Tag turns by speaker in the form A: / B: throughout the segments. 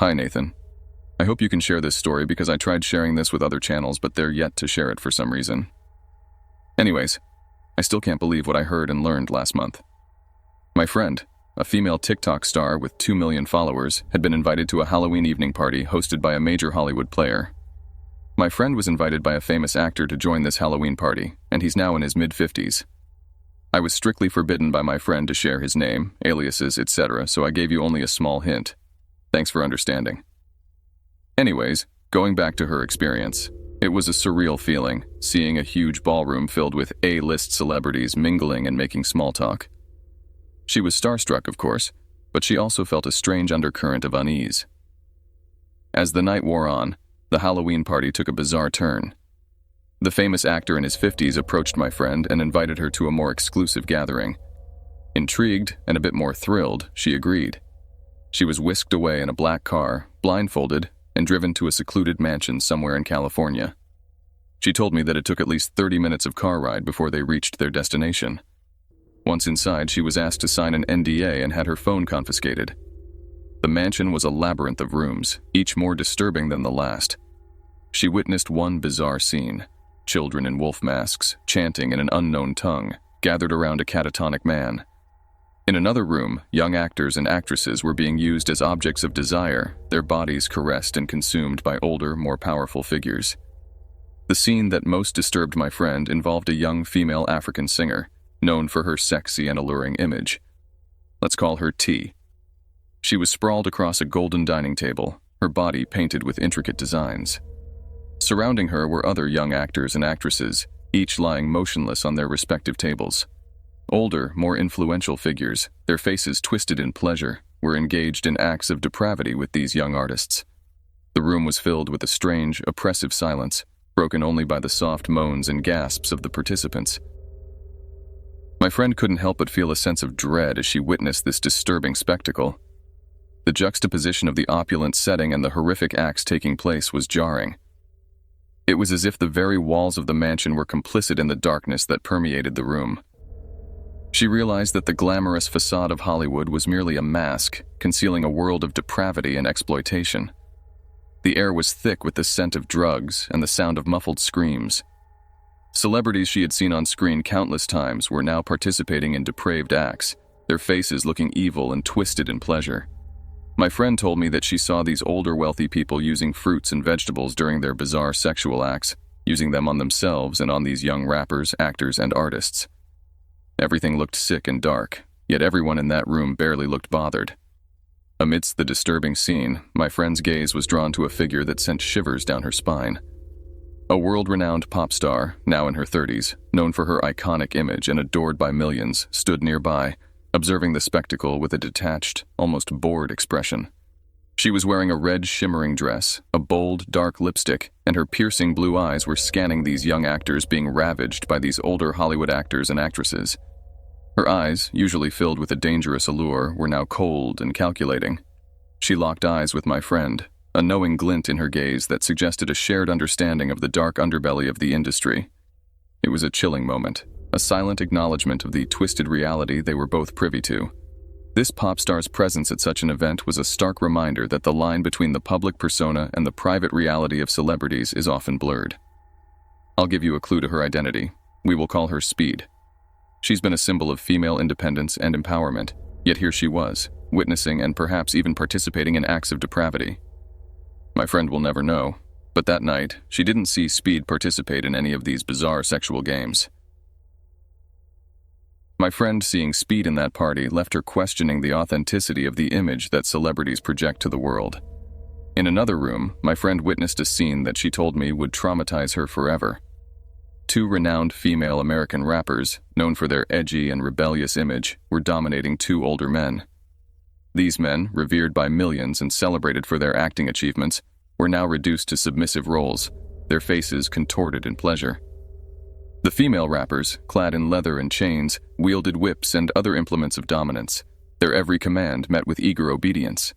A: Hi, Nathan. I hope you can share this story because I tried sharing this with other channels, but they're yet to share it for some reason. Anyways, I still can't believe what I heard and learned last month. My friend, a female TikTok star with 2 million followers, had been invited to a Halloween evening party hosted by a major Hollywood player. My friend was invited by a famous actor to join this Halloween party, and he's now in his mid-50s. I was strictly forbidden by my friend to share his name, aliases, etc., so I gave you only a small hint. Thanks for understanding. Anyways, going back to her experience, it was a surreal feeling, seeing a huge ballroom filled with A-list celebrities mingling and making small talk. She was starstruck, of course, but she also felt a strange undercurrent of unease. As the night wore on, the Halloween party took a bizarre turn. The famous actor in his 50s approached my friend and invited her to a more exclusive gathering. Intrigued and a bit more thrilled, she agreed. She was whisked away in a black car, blindfolded, and driven to a secluded mansion somewhere in California. She told me that it took at least 30 minutes of car ride before they reached their destination. Once inside, she was asked to sign an NDA and had her phone confiscated. The mansion was a labyrinth of rooms, each more disturbing than the last. She witnessed one bizarre scene. Children in wolf masks, chanting in an unknown tongue, gathered around a catatonic man. In another room, young actors and actresses were being used as objects of desire, their bodies caressed and consumed by older, more powerful figures. The scene that most disturbed my friend involved a young female African singer, known for her sexy and alluring image. Let's call her T. She was sprawled across a golden dining table, her body painted with intricate designs. Surrounding her were other young actors and actresses, each lying motionless on their respective tables. Older, more influential figures, their faces twisted in pleasure, were engaged in acts of depravity with these young artists. The room was filled with a strange, oppressive silence, broken only by the soft moans and gasps of the participants. My friend couldn't help but feel a sense of dread as she witnessed this disturbing spectacle. The juxtaposition of the opulent setting and the horrific acts taking place was jarring. It was as if the very walls of the mansion were complicit in the darkness that permeated the room. She realized that the glamorous facade of Hollywood was merely a mask, concealing a world of depravity and exploitation. The air was thick with the scent of drugs and the sound of muffled screams. Celebrities she had seen on screen countless times were now participating in depraved acts, their faces looking evil and twisted in pleasure. My friend told me that she saw these older wealthy people using fruits and vegetables during their bizarre sexual acts, using them on themselves and on these young rappers, actors, and artists. Everything looked sick and dark, yet everyone in that room barely looked bothered. Amidst the disturbing scene, my friend's gaze was drawn to a figure that sent shivers down her spine. A world-renowned pop star, now in her 30s, known for her iconic image and adored by millions, stood nearby, observing the spectacle with a detached, almost bored expression. She was wearing a red shimmering dress, a bold, dark lipstick, and her piercing blue eyes were scanning these young actors being ravaged by these older Hollywood actors and actresses. Her eyes, usually filled with a dangerous allure, were now cold and calculating. She locked eyes with my friend, a knowing glint in her gaze that suggested a shared understanding of the dark underbelly of the industry. It was a chilling moment, a silent acknowledgement of the twisted reality they were both privy to. This pop star's presence at such an event was a stark reminder that the line between the public persona and the private reality of celebrities is often blurred. I'll give you a clue to her identity. We will call her Speed. She's been a symbol of female independence and empowerment, yet here she was, witnessing and perhaps even participating in acts of depravity. My friend will never know, but that night, she didn't see Speed participate in any of these bizarre sexual games. My friend seeing Speed in that party left her questioning the authenticity of the image that celebrities project to the world. In another room, my friend witnessed a scene that she told me would traumatize her forever. Two renowned female American rappers, known for their edgy and rebellious image, were dominating two older men. These men, revered by millions and celebrated for their acting achievements, were now reduced to submissive roles, their faces contorted in pleasure. The female rappers, clad in leather and chains, wielded whips and other implements of dominance, their every command met with eager obedience.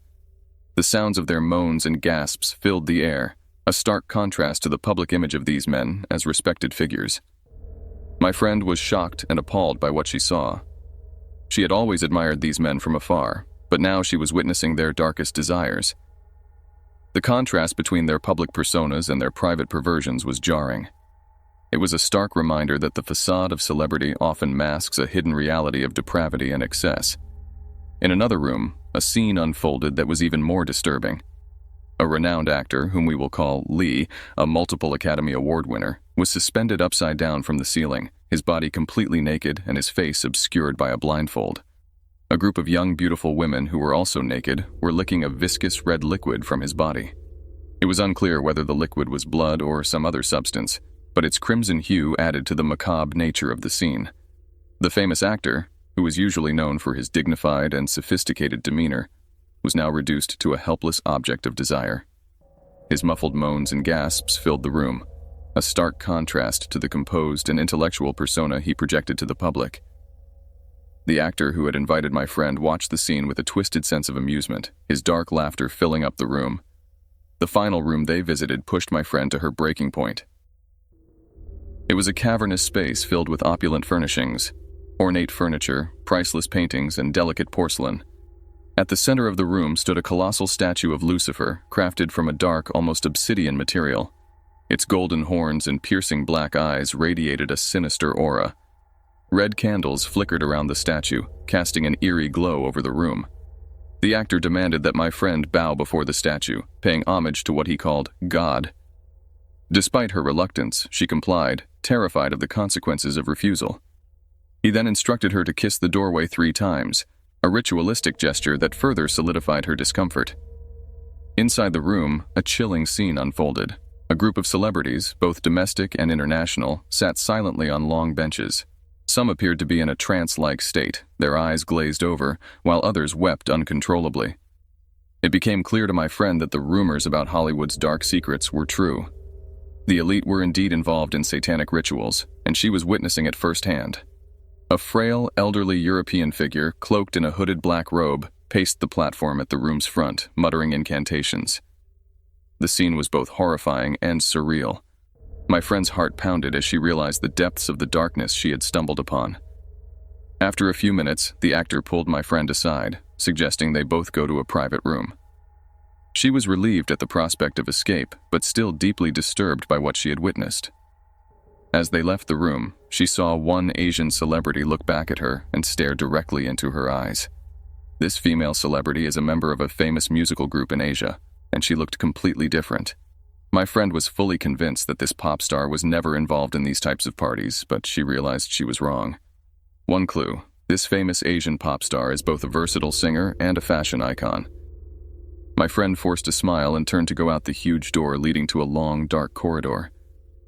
A: The sounds of their moans and gasps filled the air, a stark contrast to the public image of these men as respected figures. My friend was shocked and appalled by what she saw. She had always admired these men from afar, but now she was witnessing their darkest desires. The contrast between their public personas and their private perversions was jarring. It was a stark reminder that the facade of celebrity often masks a hidden reality of depravity and excess. In another room, a scene unfolded that was even more disturbing. A renowned actor, whom we will call Lee, a multiple Academy Award winner, was suspended upside down from the ceiling, his body completely naked and his face obscured by a blindfold. A group of young, beautiful women who were also naked were licking a viscous red liquid from his body. It was unclear whether the liquid was blood or some other substance, but its crimson hue added to the macabre nature of the scene. The famous actor, who was usually known for his dignified and sophisticated demeanor, was now reduced to a helpless object of desire. His muffled moans and gasps filled the room, a stark contrast to the composed and intellectual persona he projected to the public. The actor who had invited my friend watched the scene with a twisted sense of amusement, his dark laughter filling up the room. The final room they visited pushed my friend to her breaking point. It was a cavernous space filled with opulent furnishings, ornate furniture, priceless paintings, and delicate porcelain. At the center of the room stood a colossal statue of Lucifer, crafted from a dark, almost obsidian material. Its golden horns and piercing black eyes radiated a sinister aura. Red candles flickered around the statue, casting an eerie glow over the room. The actor demanded that my friend bow before the statue, paying homage to what he called God. Despite her reluctance, she complied, terrified of the consequences of refusal. He then instructed her to kiss the doorway 3 times, a ritualistic gesture that further solidified her discomfort. Inside the room, a chilling scene unfolded. A group of celebrities, both domestic and international, sat silently on long benches. Some appeared to be in a trance-like state, their eyes glazed over, while others wept uncontrollably. It became clear to my friend that the rumors about Hollywood's dark secrets were true. The elite were indeed involved in satanic rituals, and she was witnessing it firsthand. A frail, elderly European figure, cloaked in a hooded black robe, paced the platform at the room's front, muttering incantations. The scene was both horrifying and surreal. My friend's heart pounded as she realized the depths of the darkness she had stumbled upon. After a few minutes, the actor pulled my friend aside, suggesting they both go to a private room. She was relieved at the prospect of escape, but still deeply disturbed by what she had witnessed. As they left the room, she saw one Asian celebrity look back at her and stare directly into her eyes. This female celebrity is a member of a famous musical group in Asia, and she looked completely different. My friend was fully convinced that this pop star was never involved in these types of parties, but she realized she was wrong. One clue: this famous Asian pop star is both a versatile singer and a fashion icon. My friend forced a smile and turned to go out the huge door leading to a long, dark corridor.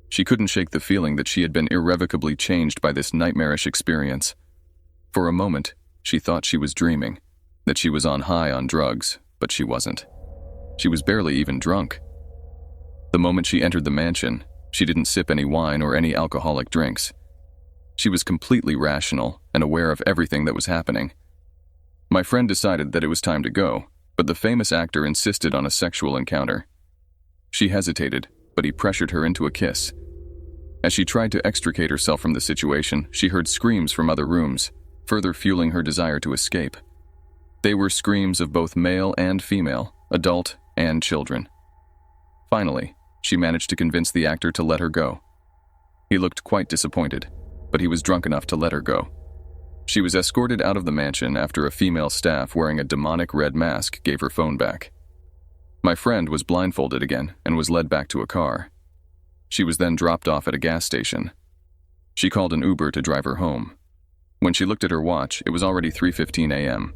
A: She couldn't shake the feeling that she had been irrevocably changed by this nightmarish experience. For a moment, she thought she was dreaming, that she was on high on drugs, but she wasn't. She was barely even drunk. The moment she entered the mansion, she didn't sip any wine or any alcoholic drinks. She was completely rational and aware of everything that was happening. My friend decided that it was time to go, but the famous actor insisted on a sexual encounter. She hesitated, but he pressured her into a kiss. As she tried to extricate herself from the situation, she heard screams from other rooms, further fueling her desire to escape. They were screams of both male and female, adult and children. Finally, she managed to convince the actor to let her go. He looked quite disappointed, but he was drunk enough to let her go. She was escorted out of the mansion after a female staff wearing a demonic red mask gave her phone back. My friend was blindfolded again and was led back to a car. She was then dropped off at a gas station. She called an Uber to drive her home. When she looked at her watch, it was already 3:15 a.m.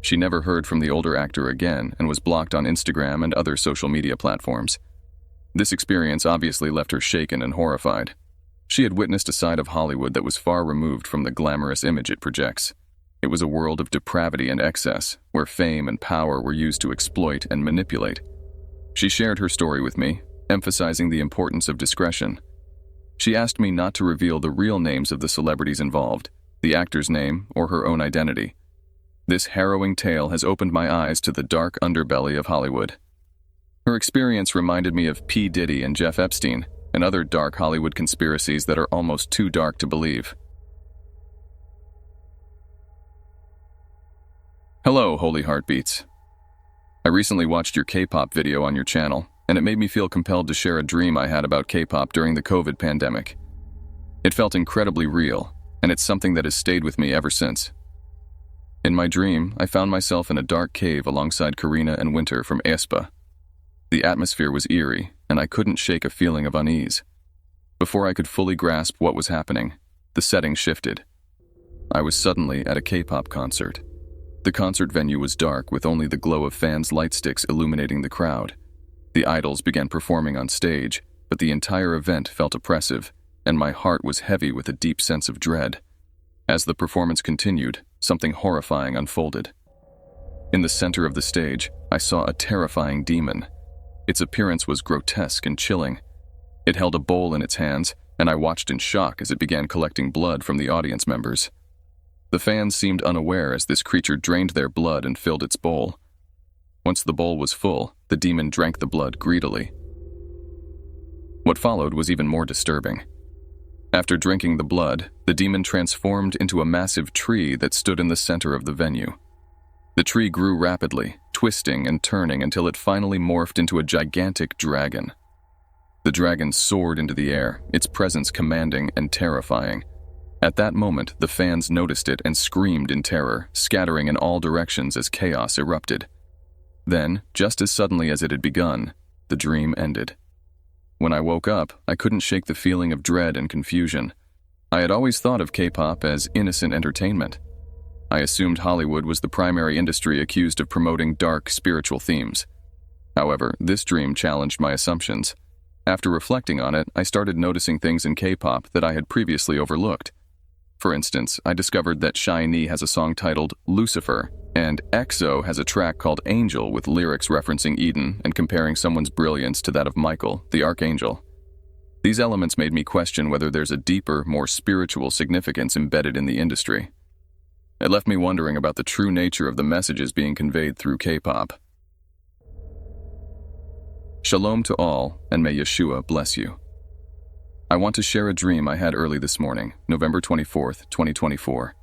A: She never heard from the older actor again and was blocked on Instagram and other social media platforms. This experience obviously left her shaken and horrified. She had witnessed a side of Hollywood that was far removed from the glamorous image it projects. It was a world of depravity and excess, where fame and power were used to exploit and manipulate. She shared her story with me, emphasizing the importance of discretion. She asked me not to reveal the real names of the celebrities involved, the actor's name, or her own identity. This harrowing tale has opened my eyes to the dark underbelly of Hollywood. Her experience reminded me of P. Diddy and Jeff Epstein, and other dark Hollywood conspiracies that are almost too dark to believe. Hello, Holy Heartbeats. I recently watched your K-pop video on your channel, and it made me feel compelled to share a dream I had about K-pop during the COVID pandemic. It felt incredibly real, and it's something that has stayed with me ever since. In my dream, I found myself in a dark cave alongside Karina and Winter from aespa. The atmosphere was eerie, and I couldn't shake a feeling of unease. Before I could fully grasp what was happening, the setting shifted. I was suddenly at a K-pop concert. The concert venue was dark with only the glow of fans' light sticks illuminating the crowd. The idols began performing on stage, but the entire event felt oppressive, and my heart was heavy with a deep sense of dread. As the performance continued, something horrifying unfolded. In the center of the stage, I saw a terrifying demon. Its appearance was grotesque and chilling. It held a bowl in its hands, and I watched in shock as it began collecting blood from the audience members. The fans seemed unaware as this creature drained their blood and filled its bowl. Once the bowl was full, the demon drank the blood greedily. What followed was even more disturbing. After drinking the blood, the demon transformed into a massive tree that stood in the center of the venue. The tree grew rapidly, twisting and turning until it finally morphed into a gigantic dragon. The dragon soared into the air, its presence commanding and terrifying. At that moment, the fans noticed it and screamed in terror, scattering in all directions as chaos erupted. Then, just as suddenly as it had begun, the dream ended. When I woke up, I couldn't shake the feeling of dread and confusion. I had always thought of K-pop as innocent entertainment. I assumed Hollywood was the primary industry accused of promoting dark, spiritual themes. However, this dream challenged my assumptions. After reflecting on it, I started noticing things in K-pop that I had previously overlooked. For instance, I discovered that SHINee has a song titled Lucifer, and EXO has a track called Angel with lyrics referencing Eden and comparing someone's brilliance to that of Michael, the archangel. These elements made me question whether there's a deeper, more spiritual significance embedded in the industry. It left me wondering about the true nature of the messages being conveyed through K-pop. Shalom to all, and may Yeshua bless you. I want to share a dream I had early this morning, November 24th, 2024.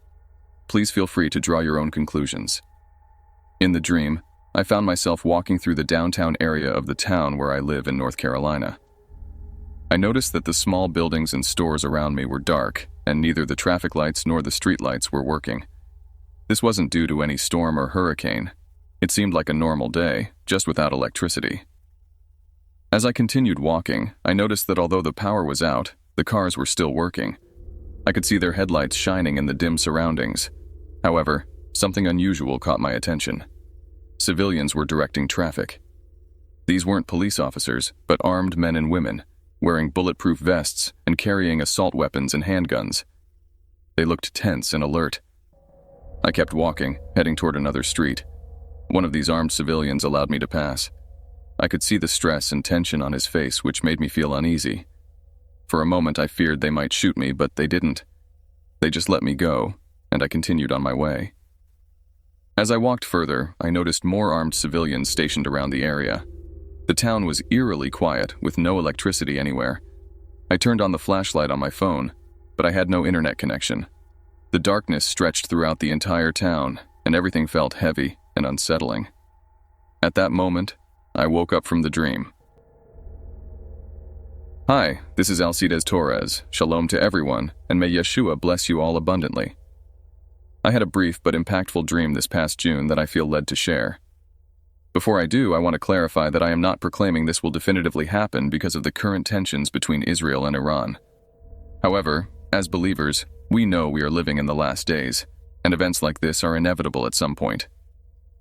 A: Please feel free to draw your own conclusions. In the dream, I found myself walking through the downtown area of the town where I live in North Carolina. I noticed that the small buildings and stores around me were dark, and neither the traffic lights nor the street lights were working. This wasn't due to any storm or hurricane. It seemed like a normal day, just without electricity. As I continued walking, I noticed that although the power was out, the cars were still working. I could see their headlights shining in the dim surroundings. However, something unusual caught my attention. Civilians were directing traffic. These weren't police officers, but armed men and women, wearing bulletproof vests and carrying assault weapons and handguns. They looked tense and alert. I kept walking, heading toward another street. One of these armed civilians allowed me to pass. I could see the stress and tension on his face, which made me feel uneasy. For a moment, I feared they might shoot me, but they didn't. They just let me go, and I continued on my way. As I walked further, I noticed more armed civilians stationed around the area. The town was eerily quiet, with no electricity anywhere. I turned on the flashlight on my phone, but I had no internet connection. The darkness stretched throughout the entire town, and everything felt heavy and unsettling. At that moment, I woke up from the dream. Hi, this is Alcides Torres. Shalom to everyone, and may Yeshua bless you all abundantly. I had a brief but impactful dream this past June that I feel led to share. Before I do, I want to clarify that I am not proclaiming this will definitively happen because of the current tensions between Israel and Iran. However, as believers, we know we are living in the last days, and events like this are inevitable at some point.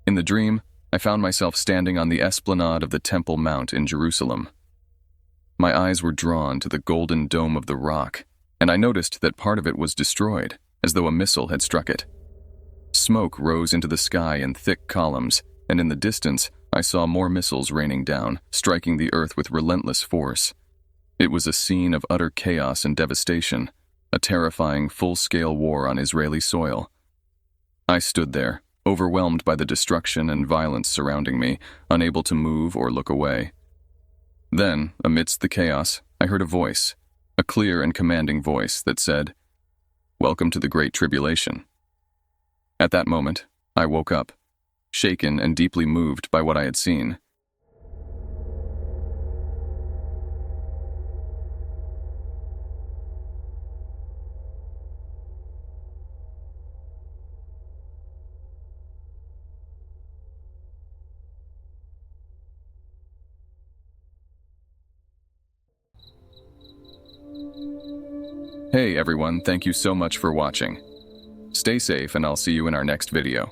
A: In the dream, I found myself standing on the esplanade of the Temple Mount in Jerusalem. My eyes were drawn to the golden dome of the rock, and I noticed that part of it was destroyed, as though a missile had struck it. Smoke rose into the sky in thick columns, and in the distance, I saw more missiles raining down, striking the earth with relentless force. It was a scene of utter chaos and devastation, a terrifying full-scale war on Israeli soil. I stood there, overwhelmed by the destruction and violence surrounding me, unable to move or look away. Then, amidst the chaos, I heard a voice, a clear and commanding voice that said, "Welcome to the Great Tribulation." At that moment, I woke up. shaken and deeply moved by what I had seen. Hey everyone, thank you so much for watching. Stay safe and I'll see you in our next video.